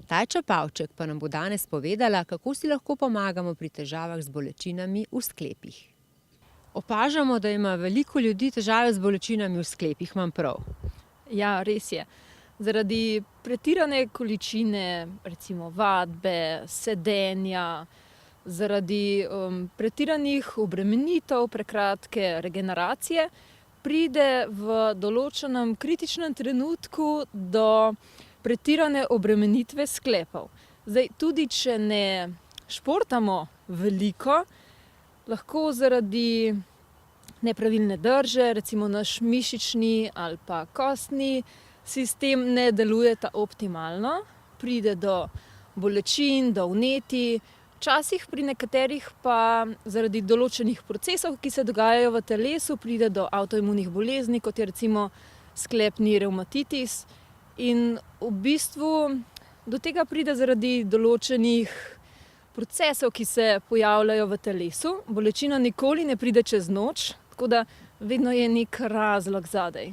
Tajča Pavček pa nam bo danes povedala, kako si lahko pomagamo pri težavah z bolečinami v sklepih. Opažamo, da ima veliko ljudi težave z bolečinami v sklepih, imam prav? Ja, res je. Zaradi pretirane količine, recimo vadbe, sedenja, zaradi pretiranih obremenitev, prekratke regeneracije, pride v določenem kritičnem trenutku do pretirane obremenitve sklepov. Zdaj, tudi če ne športamo veliko, lahko zaradi nepravilne drže, recimo naš mišični ali pa kostni sistem ne delujeta optimalno, pride do bolečin, do vnetij, včasih pri nekaterih pa zaradi določenih procesov, ki se dogajajo v telesu, pride do avtoimunih bolezni, kot je recimo sklepni revmatitis. In v bistvu do tega pride zaradi določenih procesov, ki se pojavljajo v telesu. Bolečina nikoli ne pride čez noč, tako da vedno je nek razlog zadaj.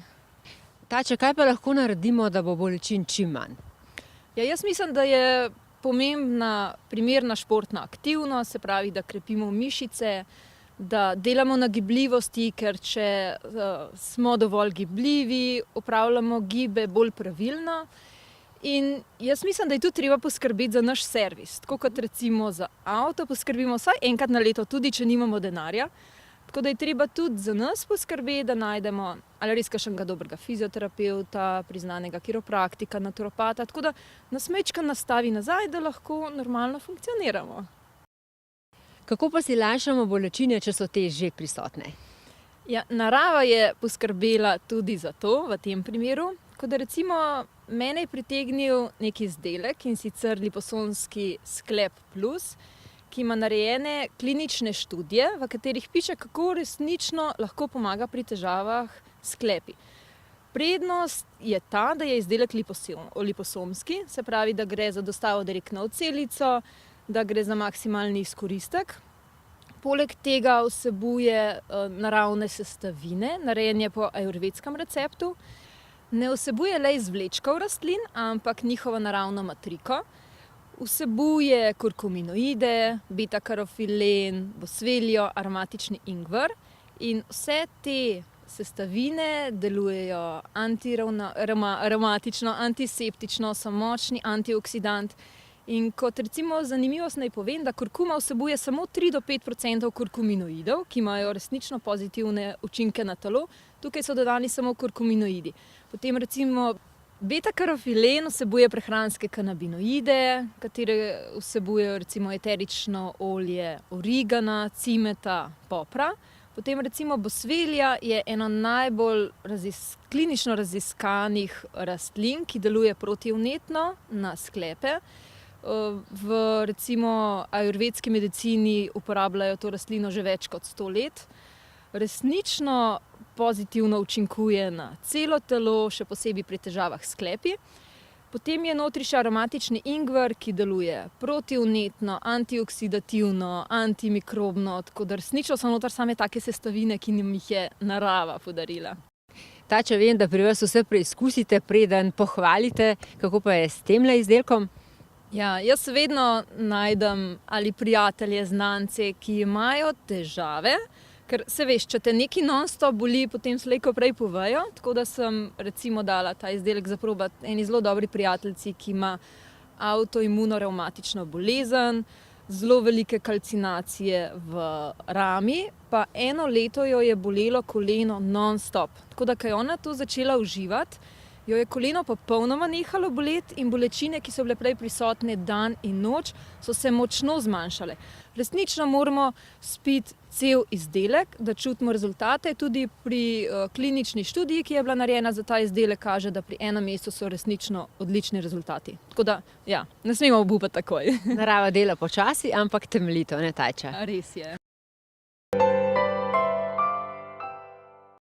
Tajča, kaj pa lahko naredimo, da bo bolečin čim manj? Ja, jaz mislim, da je pomembna primerna športna aktivnost, se pravi, da krepimo mišice, da delamo na gibljivosti, ker če smo dovolj gibljivi, opravljamo gibe bolj pravilno. In jaz mislim, da je tudi treba poskrbeti za naš servis. Tako kot recimo za avto poskrbimo vsaj enkrat na leto, tudi če nimamo denarja. Tako da je treba tudi za nas poskrbeti, da najdemo ali res kakšnega dobrega fizioterapevta, priznanega kiropraktika, naturopata, tako da nas majčkeno nastavi nazaj, da lahko normalno funkcioniramo. Kako pa si lajšamo bolečine, če so te že prisotne? Ja, narava je poskrbela tudi za to, v tem primeru. Ko da recimo mene je pritegnil neki izdelek, in sicer liposomski sklep plus, ki ima narejene klinične študije, v katerih piše, kako resnično lahko pomaga pri težavah s sklepi. Prednost je ta, da je izdelek liposomski, se pravi, da gre za dostavo direktno v celico, da gre za maksimalni izkoristek. Poleg tega vsebuje naravne sestavine, narejen je po ajurvedskem receptu. Ne vsebuje le izvlečkov rastlin, ampak njihovo naravno matriko. Vsebuje kurkuminoide, beta-karofilen, bosvelijo, aromatični ingver in vse te sestavine delujejo aromatično, antiseptično, so močni antioksidant. In kot recimo zanimivost naj povem, da kurkuma vsebuje samo 3 do 5% kurkuminoidov, ki imajo resnično pozitivne učinke na telo. Tukaj so dodani samo kurkuminoidi. Potem recimo beta-karofilen vsebuje prehranske kanabinoide, katere vsebujejo recimo eterično olje origana, cimeta, popra. Potem recimo bosvelija je ena najbolj klinično raziskanih rastlin, ki deluje protivnetno na sklepe. V recimo ajurvedski medicini uporabljajo to rastlino že več kot 100 let. Resnično pozitivno učinkuje na celo telo, še posebej pri težavah s sklepi. Potem je notri še aromatični ingver, ki deluje protivnetno, antioksidativno, antimikrobno, tako da resnično so noter same take sestavine, ki nam jih je narava podarila. Tajča, vem, da pri vas vse preizkusite, preden pohvalite. Kako pa je s temle izdelkom? Ja, jaz vedno najdem ali prijatelje, znance, ki imajo težave, ker se veš, če te nekaj non-stop boli, potem slej ko prej povejo. Tako da sem recimo dala ta izdelek za probati eni zelo dobri prijateljici, ki ima avtoimuno-revmatično bolezen, zelo velike kalcinacije v rami, pa 1 leto jo je bolelo koleno non-stop. Tako da, ko je ona to začela uživati, jo je koleno popolnoma nehalo boleti in bolečine, ki so bile prej prisotne dan in noč, so se močno zmanjšale. Resnično moramo spiti cel izdelek, da čutimo rezultate. Tudi pri klinični študiji, ki je bila narejena za ta izdelek, kaže, da pri 1 mesecu so resnično odlični rezultati. Tako da, ja, ne smemo obupati takoj. Narava dela počasi, ampak temeljito, ne, Tajča? Res je.